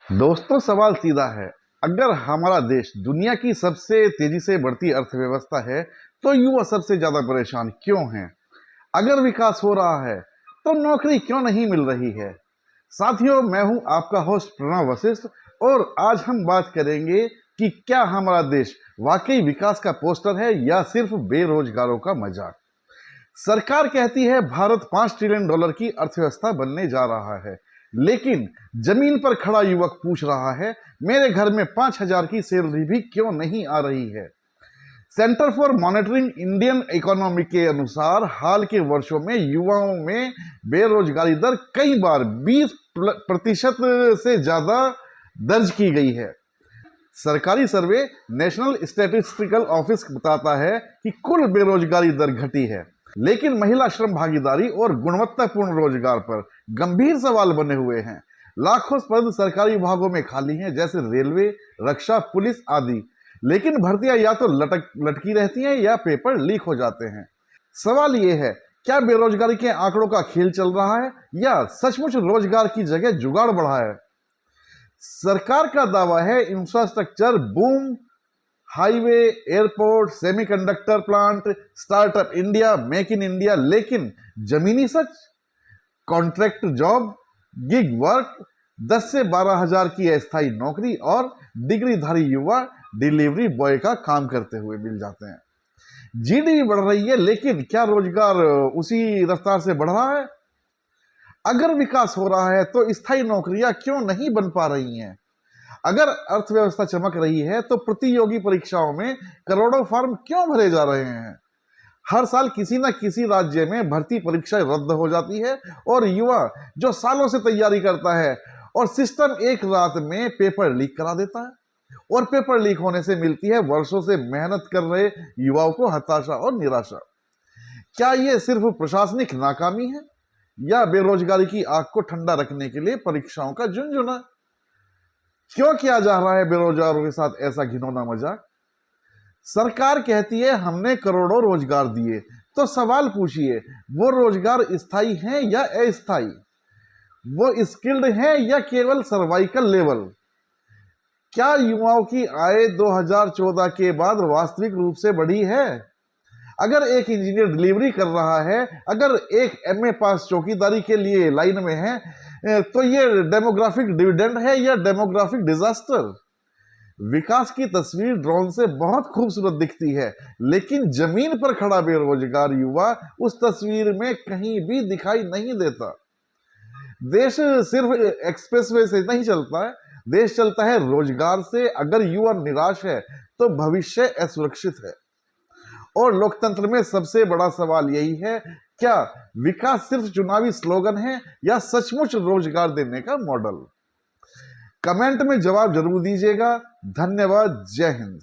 दोस्तों, सवाल सीधा है। अगर हमारा देश दुनिया की सबसे तेजी से बढ़ती अर्थव्यवस्था है, तो युवा सबसे ज्यादा परेशान क्यों हैं? अगर विकास हो रहा है, तो नौकरी क्यों नहीं मिल रही है? साथियों, मैं हूं आपका होस्ट प्रणव वशिष्ठ और आज हम बात करेंगे कि क्या हमारा देश वाकई विकास का पोस्टर है या सिर्फ बेरोजगारों का मजाक। सरकार कहती है भारत $5 ट्रिलियन की अर्थव्यवस्था बनने जा रहा है, लेकिन जमीन पर खड़ा युवक पूछ रहा है, मेरे घर में 5,000 की सैलरी भी क्यों नहीं आ रही है? Centre for monitoring Indian economy के अनुसार हाल के वर्षों में युवाओं में बेरोजगारी दर कई बार 20% से ज्यादा दर्ज की गई है। सरकारी सर्वे नेशनल स्टैटिस्टिकल ऑफिस बताता है कि कुल बेरोजगारी दर घटी है, लेकिन महिला श्रम भागीदारी और गुणवत्तापूर्ण रोजगार पर गंभीर सवाल बने हुए हैं। लाखों पद सरकारी विभागों में खाली हैं, जैसे रेलवे, रक्षा, पुलिस आदि, लेकिन भर्तियां या तो लटकी रहती हैं या पेपर लीक हो जाते हैं। सवाल यह है, क्या बेरोजगारी के आंकड़ों का खेल चल रहा है या सचमुच रोजगार की जगह जुगाड़ बढ़ा है? सरकार का दावा है infrastructure boom, highway, airport, semiconductor plant, startup India, make in India, लेकिन जमीनी सच? कॉन्ट्रैक्ट जॉब, गिग वर्क, 10 से 12 हजार की अस्थायी नौकरी और डिग्रीधारी युवा डिलीवरी बॉय का काम करते हुए मिल जाते हैं। जीडीपी बढ़ रही है, लेकिन क्या रोजगार उसी रफ्तार से बढ़ रहा है? अगर विकास हो रहा है, तो स्थायी नौकरियां क्यों नहीं बन पा रही हैं? अगर अर्थव्यवस्था चमक रही है, तो प्रतियोगी परीक्षाओं में करोड़ों फॉर्म क्यों भरे जा रहे हैं? हर साल किसी न किसी राज्य में भर्ती परीक्षा रद्द हो जाती है और युवा जो सालों से तैयारी करता है और सिस्टम एक रात में पेपर लीक करा देता है, और पेपर लीक होने से मिलती है वर्षों से मेहनत कर रहे युवाओं को हताशा और निराशा। क्या ये सिर्फ प्रशासनिक नाकामी है या बेरोजगारी की आग को ठंडा रखने के लिए परीक्षाओं का झुनझुना? क्यों किया जा रहा है बेरोजगारों के साथ ऐसा घिनौना मजाक? सरकार कहती है हमने करोड़ों रोजगार दिए, तो सवाल पूछिए, वो रोजगार स्थायी हैं या अस्थायी? वो स्किल्ड हैं या केवल सर्वाइकल लेवल? क्या युवाओं की आय 2014 के बाद वास्तविक रूप से बढ़ी है? अगर एक इंजीनियर डिलीवरी कर रहा है, अगर एक एमए पास चौकीदारी के लिए लाइन में है, तो ये डेमोग्राफिक डिविडेंड है या डेमोग्राफिक डिजास्टर? विकास की तस्वीर ड्रोन से बहुत खूबसूरत दिखती है, लेकिन जमीन पर खड़ा बेरोजगार युवा उस तस्वीर में कहीं भी दिखाई नहीं देता। देश सिर्फ एक्सप्रेसवे से नहीं चलता है, देश चलता है रोजगार से। अगर युवा निराश है, तो भविष्य असुरक्षित है। और लोकतंत्र में सबसे बड़ा सवाल यही है, क्या विकास सिर्फ चुनावी स्लोगन है या सचमुच रोजगार देने का मॉडल? कमेंट में जवाब जरूर दीजिएगा। धन्यवाद। जय हिंद।